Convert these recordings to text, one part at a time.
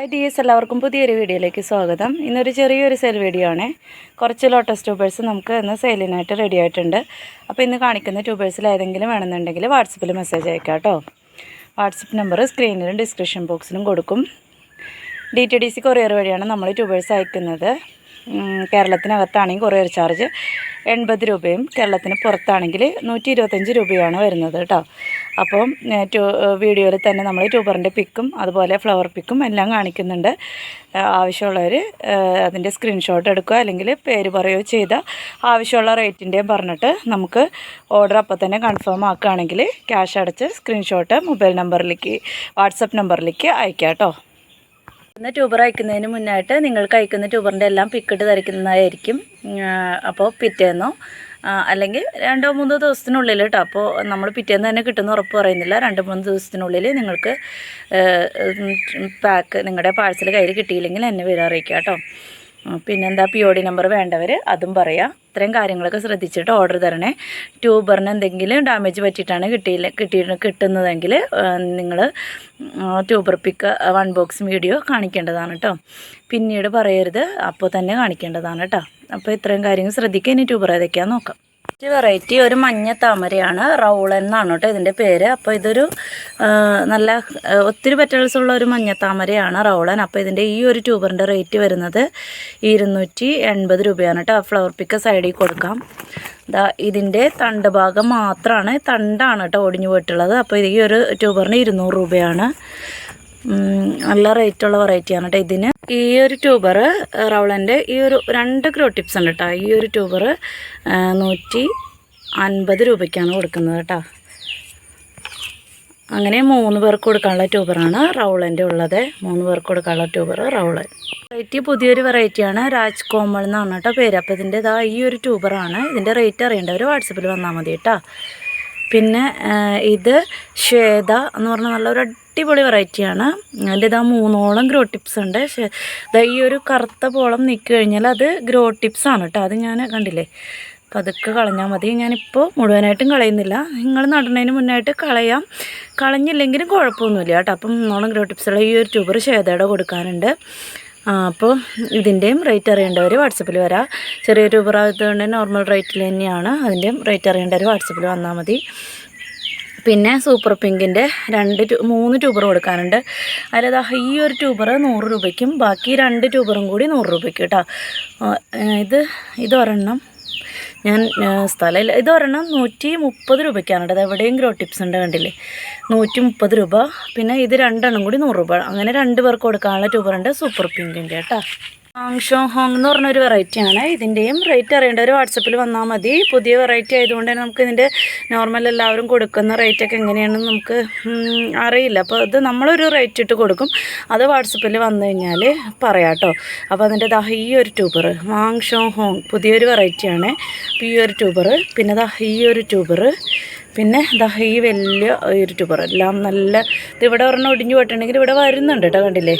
Hi dears, എല്ലാവർക്കും പുതിയൊരു വീഡിയോയിലേക്ക് സ്വാഗതം. ഇന്നൊരു ചെറിയൊരു സെയിൽ വീഡിയോ ആണ്. കുറച്ച് ലോട്ടസ് ട്യൂബേഴ്സ് നമുക്ക് ഇന്ന് സെയിലിനായിട്ട് റെഡി ആയിട്ടുണ്ട്. അപ്പോൾ ഇന്ന് കാണിക്കുന്ന ട്യൂബേഴ്സിൽ ഏതെങ്കിലും വേണമെന്നുണ്ടെങ്കിൽ വാട്സപ്പിൽ മെസ്സേജ് അയക്കാം കേട്ടോ. വാട്സപ്പ് നമ്പർ സ്ക്രീനിലും ഡിസ്ക്രിപ്ഷൻ ബോക്സിലും കൊടുക്കും. DTDC കൊറിയർ വഴിയാണ് നമ്മൾ ട്യൂബേഴ്സ് അയക്കുന്നത്. കേരളത്തിനകത്താണെങ്കിൽ കൊറിയർ ചാർജ് 80 രൂപയും കേരളത്തിന് പുറത്താണെങ്കിൽ 125 രൂപയാണ് വരുന്നത് കേട്ടോ. അപ്പം വീഡിയോയിൽ തന്നെ നമ്മൾ ട്യൂബറിൻ്റെ പിക്കും അതുപോലെ ഫ്ലവർ പിക്കും എല്ലാം കാണിക്കുന്നുണ്ട്. ആവശ്യമുള്ളവർ അതിൻ്റെ സ്ക്രീൻഷോട്ട് എടുക്കുക, അല്ലെങ്കിൽ പേര് പറയുകയോ ചെയ്താൽ ആവശ്യമുള്ള റേറ്റിൻ്റെയും പറഞ്ഞിട്ട് നമുക്ക് ഓർഡർ അപ്പോൾ തന്നെ കൺഫേം ആക്കുകയാണെങ്കിൽ ക്യാഷ് അടച്ച് സ്ക്രീൻഷോട്ട് മൊബൈൽ നമ്പറിലേക്ക് വാട്സപ്പ് നമ്പറിലേക്ക് അയക്കാം കേട്ടോ. ട്യൂബർ അയക്കുന്നതിന് മുന്നായിട്ട് നിങ്ങൾക്ക് അയക്കുന്ന ട്യൂബറിൻ്റെ എല്ലാം പിക്കിട്ട് തരയ്ക്കുന്നതായിരിക്കും. അപ്പോൾ പിറ്റേന്നോ അല്ലെങ്കിൽ 2-3 ദിവസത്തിനുള്ളിൽ കേട്ടോ. അപ്പോൾ നമ്മൾ പിറ്റേന്ന് തന്നെ കിട്ടുന്ന ഉറപ്പ് പറയുന്നില്ല. 2-3 ദിവസത്തിനുള്ളിൽ നിങ്ങൾക്ക് നിങ്ങളുടെ പാഴ്സൽ കയ്യിൽ കിട്ടിയില്ലെങ്കിൽ എന്നെ വിവരം അറിയിക്കുക കേട്ടോ. പിന്നെന്താ POD നമ്പർ വേണ്ടവർ അതും പറയാം. ഇത്രയും കാര്യങ്ങളൊക്കെ ശ്രദ്ധിച്ചിട്ട് ഓർഡർ തരണേ. ട്യൂബറിന് എന്തെങ്കിലും ഡാമേജ് പറ്റിയിട്ടാണ് കിട്ടുന്നതെങ്കിൽ നിങ്ങൾ ട്യൂബർ പിക്ക് അൺബോക്സിങ് വീഡിയോ കാണിക്കേണ്ടതാണ് കേട്ടോ. പിന്നീട് പറയരുത്, അപ്പോൾ തന്നെ കാണിക്കേണ്ടതാണ് കേട്ടോ. അപ്പോൾ ഇത്രയും കാര്യങ്ങൾ ശ്രദ്ധിക്കുക. ഇനി ട്യൂബർ ഏതൊക്കെയാണെന്ന് നോക്കാം. വെറൈറ്റി ഒരു മഞ്ഞ താമരയാണ്, റൗളൻ എന്നാണ് കേട്ടോ ഇതിൻ്റെ പേര്. അപ്പോൾ ഇതൊരു നല്ല ഒത്തിരി പെറ്റൽസ് ഉള്ള ഒരു മഞ്ഞ താമരയാണ് റൗളൻ. അപ്പോൾ ഇതിൻ്റെ ഈ ഒരു ട്യൂബറിൻ്റെ റേറ്റ് വരുന്നത് 280 രൂപയാണ് കേട്ടോ. ഫ്ലവർ പിക്ക് സൈഡിൽ കൊടുക്കാം. ഇതിൻ്റെ തണ്ട് ഭാഗം മാത്രമാണ്, തണ്ടാണ് കേട്ടോ ഒടിഞ്ഞു പോയിട്ടുള്ളത്. അപ്പോൾ ഈ ഒരു ട്യൂബറിന് 200 രൂപയാണ്. നല്ല റേറ്റുള്ള വെറൈറ്റിയാണ് കേട്ടോ ഇതിന്. ഈ ഒരു ട്യൂബർ റൗളൻ്റെ ഈ ഒരു 2 ഗ്രോ ടിപ്സ് ഉണ്ട് കേട്ടോ. ഈ ഒരു ട്യൂബർ 150 രൂപയ്ക്കാണ് കൊടുക്കുന്നത് കേട്ടോ. അങ്ങനെ 3 പേർക്ക് കൊടുക്കാനുള്ള ട്യൂബറാണ് റൗളൻ്റെ ഉള്ളത്. 3 പേർക്ക് കൊടുക്കാനുള്ള ട്യൂബർ റൗളൻ. വെറൈറ്റി പുതിയൊരു വെറൈറ്റിയാണ്, രാജ് കോമൾ എന്നാണ് കേട്ടോ പേര്. അപ്പോൾ ഇതിൻ്റെ ഈ ഒരു ട്യൂബറാണ്. ഇതിൻ്റെ റേറ്റ് അറിയേണ്ടവർ വാട്സപ്പിൽ വന്നാൽ മതി കേട്ടോ. പിന്നെ ഇത് ശ്വേത എന്ന് പറഞ്ഞാൽ നല്ലൊരു അടിപൊളി വെറൈറ്റിയാണ്. അതിൻ്റെ 3ഓളം ഗ്രോ ടിപ്സ് ഉണ്ട്. ഈ ഒരു കറുത്ത പോളം നീക്കി കഴിഞ്ഞാൽ അത് ഗ്രോ ടിപ്സ് ആണ് കേട്ടോ. അത് ഞാൻ കണ്ടില്ലേ, അപ്പോൾ അതൊക്കെ കളഞ്ഞാൽ മതി. ഞാനിപ്പോൾ മുഴുവനായിട്ടും കളയുന്നില്ല, നിങ്ങൾ നടുന്നതിന് മുന്നായിട്ട് കളയാം. കളഞ്ഞില്ലെങ്കിലും കുഴപ്പമൊന്നുമില്ല കേട്ടോ. അപ്പം 3ഓളം ഗ്രോ ടിപ്സുള്ള ഈ ഒരു ട്യൂബർ ശ്വേതയുടെ കൊടുക്കാനുണ്ട്. അപ്പോൾ ഇതിൻ്റെയും റേറ്റ് അറിയേണ്ടവർ വാട്സപ്പിൽ വരാം. ചെറിയ ട്യൂബർ ആയതുകൊണ്ട് നോർമൽ റേറ്റിൽ തന്നെയാണ്. അതിൻ്റെയും റേറ്റ് അറിയേണ്ടവർ വാട്സപ്പിൽ വന്നാൽ മതി. പിന്നെ സൂപ്പർ പിങ്കിൻ്റെ 3 ട്യൂബർ കൊടുക്കാനുണ്ട്. അതിൽ ഈ ഒരു ട്യൂബർ 100 രൂപയ്ക്കും ബാക്കി 2 ട്യൂബറും കൂടി 100 രൂപയ്ക്കും കേട്ടോ. ഇതൊരെണ്ണം ഞാൻ സ്ഥലമില്ല, ഇതൊരെണ്ണം 130 രൂപയ്ക്കാണ് കേട്ടോ. എവിടെയും ഗ്രോ ടിപ്സ് ഉണ്ട് കണ്ടില്ലേ, 130 രൂപ. പിന്നെ ഇത് 2 എണ്ണം കൂടി 100 രൂപ. അങ്ങനെ 2 പേർക്ക് കൊടുക്കാനുള്ള ട്യൂബറുണ്ട് സൂപ്പർ പിങ്കിൻ്റെ കേട്ടോ. ആങ്ഷോ ഹോങ് എന്ന് പറഞ്ഞൊരു വെറൈറ്റിയാണ്. ഇതിൻ്റെയും റേറ്റ് അറിയേണ്ടവർ വാട്സപ്പിൽ വന്നാൽ മതി. പുതിയ വെറൈറ്റി ആയതുകൊണ്ട് തന്നെ നമുക്ക് ഇതിൻ്റെ നോർമൽ എല്ലാവരും കൊടുക്കുന്ന റേറ്റൊക്കെ എങ്ങനെയാണെന്ന് നമുക്ക് അറിയില്ല. അപ്പോൾ അത് നമ്മളൊരു റേറ്റ് ഇട്ട് കൊടുക്കും. അത് വാട്സപ്പിൽ വന്നു കഴിഞ്ഞാൽ പറയാം കേട്ടോ. അപ്പോൾ അതിൻ്റെ ഈ ഒരു ട്യൂബർ ആങ്ഷോ ഹോങ് പുതിയൊരു വെറൈറ്റിയാണ്. അപ്പോൾ ഈ ഒരു ട്യൂബർ, പിന്നെ ഈ ഒരു ട്യൂബർ, പിന്നെ ഈ വലിയ ഒരു ട്യൂബർ എല്ലാം നല്ല ഇതിവിടെ ഒരെണ്ണം ഒടിഞ്ഞു പോയിട്ടുണ്ടെങ്കിൽ ഇവിടെ വരുന്നുണ്ട് കേട്ടോ. കണ്ടില്ലേ,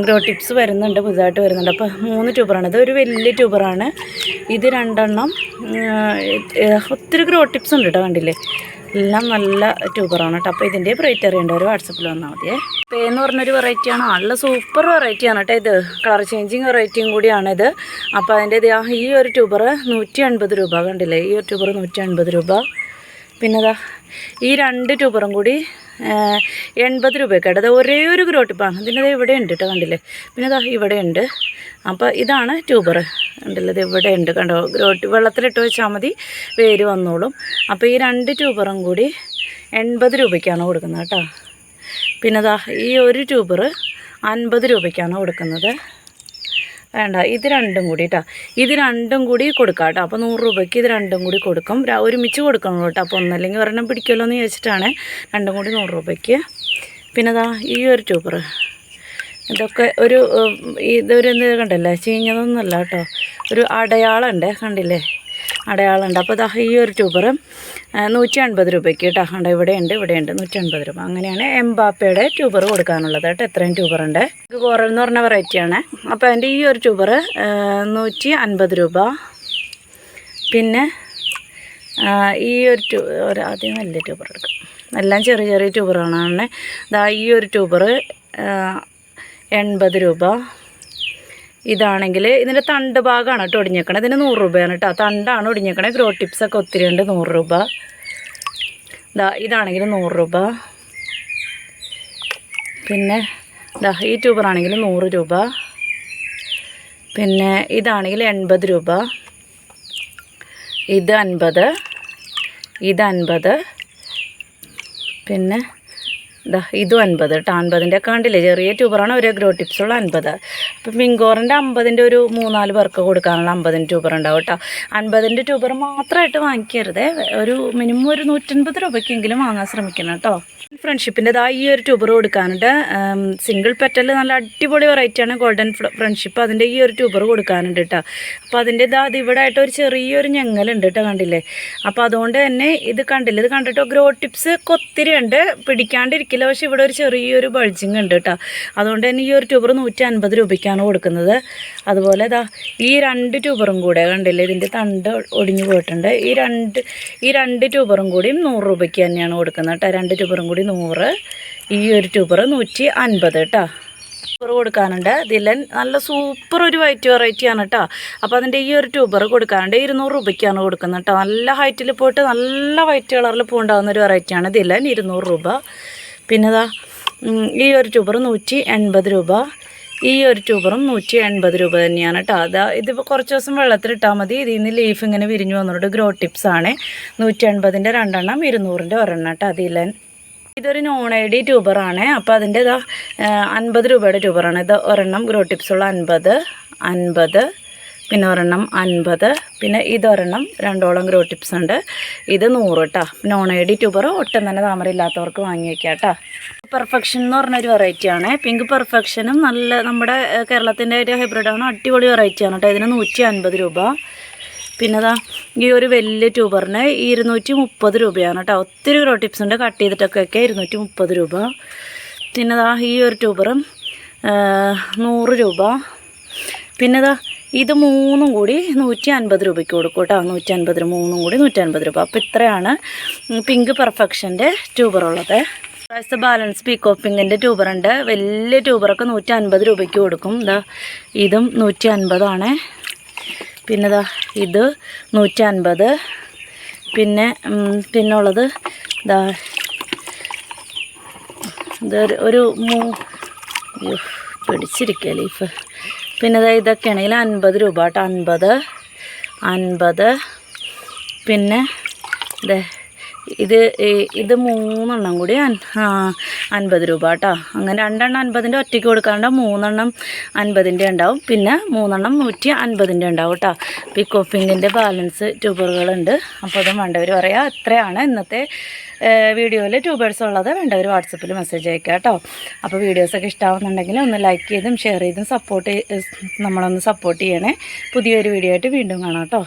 ഗ്രോ ടിപ്സ് വരുന്നുണ്ട്, പുതുതായിട്ട് വരുന്നുണ്ട്. അപ്പോൾ 3 ട്യൂബറാണ്. ഇത് ഒരു വലിയ ട്യൂബറാണ്. ഇത് 2 എണ്ണം. ഒത്തിരി ഗ്രോ ടിപ്സ് ഉണ്ട് കേട്ടോ. കണ്ടില്ലേ, എല്ലാം നല്ല ട്യൂബറാണ് കേട്ടോ. അപ്പോൾ ഇതിൻ്റെ റേറ്റ് അറിയേണ്ടവർ വാട്സപ്പിൽ വന്നാൽ മതിയേ. പേ എന്ന് പറഞ്ഞൊരു വെറൈറ്റിയാണ്, നല്ല സൂപ്പർ വെറൈറ്റിയാണ് കേട്ടോ. ഇത് കളർ ചേഞ്ചിങ് വെറൈറ്റിയും കൂടിയാണിത്. അപ്പോൾ അതിൻ്റെ ഈ ഒരു ട്യൂബർ 150 രൂപ. കണ്ടില്ലേ, ഈ ഒരു ട്യൂബർ 150 രൂപ. പിന്നെ ഈ 2 ട്യൂബറും കൂടി 80 രൂപയൊക്കെ ആയിട്ട്. ഒരേ ഒരു ഗ്രോ ടിപ്പാണ്. ഇതിൻ്റെ ഇവിടെ ഉണ്ട് കേട്ടോ. കണ്ടില്ലേ, പിന്നെ ഇവിടെ ഉണ്ട്. അപ്പോൾ ഇതാണ് ട്യൂബർ. കണ്ടില്ലേ, ഇത് ഇവിടെ ഉണ്ട് കണ്ടോ. ഗ്രോ വെള്ളത്തിലിട്ട് വെച്ചാൽ മതി, വേര് വന്നോളും. അപ്പോൾ ഈ 2 ട്യൂബറും കൂടി 80 രൂപയ്ക്കാണ് കൊടുക്കുന്നത് കേട്ടോ. പിന്നെ ഈ ഒരു ട്യൂബർ 50 രൂപയ്ക്കാണ് കൊടുക്കുന്നത്. വേണ്ട, ഇത് 2ഉം കൂടി കേട്ടോ. ഇത് 2ഉം കൂടി കൊടുക്കാം കേട്ടോ. അപ്പോൾ 100 രൂപയ്ക്ക് ഇത് 2ഉം കൂടി കൊടുക്കും. ഒരുമിച്ച് കൊടുക്കണം കേട്ടോ. അപ്പോൾ ഒന്നല്ലെങ്കിൽ ഒരെണ്ണം പിടിക്കുമല്ലോ എന്ന് ചോദിച്ചിട്ടാണ് 2ഉം കൂടി 100 രൂപയ്ക്ക്. പിന്നെ ഈ ഒരു ട്യൂബർ, ഇതൊക്കെ ഇതൊരു എന്ത് കണ്ടല്ലേ, ചീഞ്ഞതൊന്നുമല്ല കേട്ടോ. ഒരു അടയാളമുണ്ട്, കണ്ടില്ലേ, അടയാളമുണ്ട്. അപ്പോൾ ഈ ഒരു ട്യൂബർ 150 രൂപയ്ക്ക് കേട്ടോ. കണ്ടോ, ഇവിടെയുണ്ട് 150 രൂപ. അങ്ങനെയാണ് എംബാപ്പയുടെ ട്യൂബർ കൊടുക്കാനുള്ളത് കേട്ടോ. എത്രയും ട്യൂബറുണ്ട്. ഇത് കോറൽ എന്ന് പറഞ്ഞ വെറൈറ്റിയാണ്. അപ്പോൾ അതിൻ്റെ ഈ ഒരു ട്യൂബർ 150 രൂപ. പിന്നെ ഈ ഒരു ആദ്യം വലിയ ട്യൂബർ എടുക്കാം. എല്ലാം ചെറിയ ചെറിയ ട്യൂബറാണ്. ഈ ഒരു ട്യൂബർ 80 രൂപ. ഇതാണെങ്കിൽ ഇതിൻ്റെ തണ്ട് ഭാഗമാണ് കേട്ടോ ഒടിഞ്ഞേക്കണത്. ഇതിന് 100 രൂപയാണ് കേട്ടോ. തണ്ടാണ് ഒടിഞ്ഞേക്കണത്. ഗ്രോ ടിപ്സൊക്കെ ഒത്തിരി ഉണ്ട്. 100 രൂപ. ഇതാണെങ്കിൽ 100 രൂപ. പിന്നെ ഈ ട്യൂബറാണെങ്കിൽ 100 രൂപ. പിന്നെ ഇതാണെങ്കിൽ 80 രൂപ. ഇത് 50. ഇത് 50. പിന്നെ ഇതും 50 കേട്ടോ. 50ൻ്റെ ഒക്കെ കണ്ടില്ലേ, ചെറിയ ട്യൂബറാണ്. ഒരു ഗ്രോ ടിപ്സുള്ള 50. അപ്പം പിങ്കോറിൻ്റെ 50ൻ്റെ ഒരു 3-4 പേർക്ക് കൊടുക്കാനുള്ള 50 ട്യൂബർ ഉണ്ടാവും കേട്ടോ. 50ൻ്റെ ട്യൂബർ മാത്രമായിട്ട് വാങ്ങിക്കരുത്. ഒരു മിനിമം ഒരു 150 രൂപയ്ക്കെങ്കിലും വാങ്ങാൻ ശ്രമിക്കണം കേട്ടോ. ഫ്രണ്ട്ഷിപ്പിൻ്റെ ഈ ഒരു ട്യൂബർ കൊടുക്കാനുണ്ട്. സിംഗിൾ പെറ്റൽ നല്ല അടിപൊളി വെറൈറ്റിയാണ് ഗോൾഡൻ ഫ്രണ്ട്ഷിപ്പ്. അതിൻ്റെ ഈ ഒരു ട്യൂബർ കൊടുക്കാനുണ്ട് കേട്ടോ. അപ്പോൾ അതിൻ്റെ അത് ഇവിടെ ആയിട്ട് ഒരു ചെറിയൊരു ഞെങ്ങലുണ്ട് കേട്ടോ, കണ്ടില്ലേ. അപ്പോൾ അതുകൊണ്ട് തന്നെ ഇത് കണ്ടില്ല, ഇത് കണ്ടിട്ടോ ഗ്രോ ടിപ്സ് ഒത്തിരി ഉണ്ട്, പിടിക്കാണ്ടിരിക്കില്ല. പക്ഷേ ഇവിടെ ഒരു ചെറിയൊരു ബൾജിങ് ഉണ്ട് കേട്ടോ. അതുകൊണ്ട് തന്നെ ഈ ഒരു ട്യൂബർ 150 രൂപയ്ക്കാണ് കൊടുക്കുന്നത്. അതുപോലെ ഈ 2 ട്യൂബറും കൂടെ കണ്ടില്ലേ, ഇതിൻ്റെ തണ്ട് ഒടിഞ്ഞു പോയിട്ടുണ്ട്. ഈ രണ്ട് ട്യൂബറും കൂടിയും 100 രൂപയ്ക്ക് തന്നെയാണ് കൊടുക്കുന്നത് കേട്ടോ. 2 ട്യൂബറും കൂടി 100. ഈ ഒരു ട്യൂബർ 150 കേട്ടോ. ട്യൂബർ കൊടുക്കാനുണ്ട്. ദിലൻ നല്ല സൂപ്പർ ഒരു വൈറ്റ് വെറൈറ്റിയാണ് കേട്ടോ. അപ്പോൾ അതിൻ്റെ ഈ ഒരു ട്യൂബർ കൊടുക്കാനുണ്ട്. 200 രൂപയ്ക്കാണ് കൊടുക്കുന്നത് കേട്ടോ. നല്ല ഹൈറ്റിൽ പോയിട്ട് നല്ല വൈറ്റ് കളറിൽ പൂണ്ടാവുന്ന ഒരു വെറൈറ്റിയാണ് ദിലൻ. 200 രൂപ. പിന്നെ ഈ ഒരു ട്യൂബർ 180 രൂപ. ഈ ഒരു ട്യൂബറും 180 രൂപ തന്നെയാണ് കേട്ടോ. ഇതിപ്പോൾ കുറച്ച് ദിവസം വെള്ളത്തിലിട്ടാൽ മതി. ഇതിൽ നിന്ന് ലീഫ് ഇങ്ങനെ വിരിഞ്ഞു വന്നിട്ട് ഗ്രോ ടിപ്സാണ്. 180ൻ്റെ 2 എണ്ണം, 200ൻ്റെ 1 എണ്ണം കേട്ടോ. ദിലൻ ഇതൊരു നോൺ ഐ ഡി ട്യൂബറാണ്. അപ്പോൾ അതിൻ്റെ 50 രൂപയുടെ ട്യൂബറാണ്. ഇത് ഒരെണ്ണം ഗ്രോ ടിപ്സുള്ള 50. പിന്നെ ഒരെണ്ണം 50. പിന്നെ ഇതൊരെണ്ണം 2ഓളം ഗ്രോ ടിപ്സ് ഉണ്ട്. ഇത് 100 കേട്ടോ. നോൺ ഐ ഡി ട്യൂബർ ഒട്ടും തന്നെ താമരയില്ലാത്തവർക്ക് വാങ്ങി വയ്ക്കാം കേട്ടോ. പെർഫെക്ഷൻ എന്ന് പറഞ്ഞൊരു വെറൈറ്റിയാണ്. പിങ്ക് പെർഫെക്ഷനും നല്ല നമ്മുടെ കേരളത്തിൻ്റെ ഒരു ഹൈബ്രിഡാണ്. അടിപൊളി വെറൈറ്റിയാണ് കേട്ടോ. ഇതിന് 150 രൂപ. പിന്നെ ഈ ഒരു വലിയ ട്യൂബറിന് 230 രൂപയാണ് കേട്ടോ. ഒത്തിരി ഗ്രോ ടിപ്സ് ഉണ്ട്. കട്ട് ചെയ്തിട്ടൊക്കെ 230 രൂപ. പിന്നെ ഈ ഒരു ട്യൂബറും 100 രൂപ. പിന്നെ ഇത് 3ഉം കൂടി 150 രൂപയ്ക്ക് കൊടുക്കും കേട്ടോ. 150, 3ഉം കൂടി 150 രൂപ. അപ്പോൾ ഇത്രയാണ് പിങ്ക് പെർഫെക്ഷൻ്റെ ട്യൂബറുള്ളത്. പ്രാവശ്യത്തെ ബാലൻസ് പീക്കോ പിങ്കിൻ്റെ ട്യൂബറുണ്ട്. വലിയ ട്യൂബറൊക്കെ 150 രൂപയ്ക്ക് കൊടുക്കും. ഇതും 150 പിന്നെ ഇത് 150. പിന്നുള്ളത് ഇത് ഒരു പിടിച്ചിരിക്കുക ലീഫ്. പിന്നെ ഇതൊക്കെ ആണെങ്കിൽ 50 രൂപ കേട്ടോ. 50. പിന്നെ ഇത് 3 എണ്ണം കൂടി 50 രൂപ കേട്ടോ. അങ്ങനെ 2 എണ്ണം 50ൻ്റെ ഒറ്റയ്ക്ക് കൊടുക്കാറുണ്ട്. 3 എണ്ണം 50ൻ്റെ ഉണ്ടാവും. പിന്നെ 3 എണ്ണം 150ൻ്റെ ഉണ്ടാവും കേട്ടോ. പീക്കോ പിങ്കിൻ്റെ ബാലൻസ് ട്യൂബറുകളുണ്ട്. അപ്പോൾ അതും വേണ്ടവർ പറയാം. ഇത്രയാണ് ഇന്നത്തെ വീഡിയോയിൽ ട്യൂബേഴ്സ് ഉള്ളത്. വേണ്ടവർ വാട്സപ്പിൽ മെസ്സേജ് അയക്കുക കേട്ടോ. അപ്പോൾ വീഡിയോസൊക്കെ ഇഷ്ടമാവുന്നുണ്ടെങ്കിൽ ഒന്ന് ലൈക്ക് ചെയ്തും ഷെയർ ചെയ്തും നമ്മളൊന്ന് സപ്പോർട്ട് ചെയ്യണേ. പുതിയൊരു വീഡിയോ ആയിട്ട് വീണ്ടും കാണാം കേട്ടോ.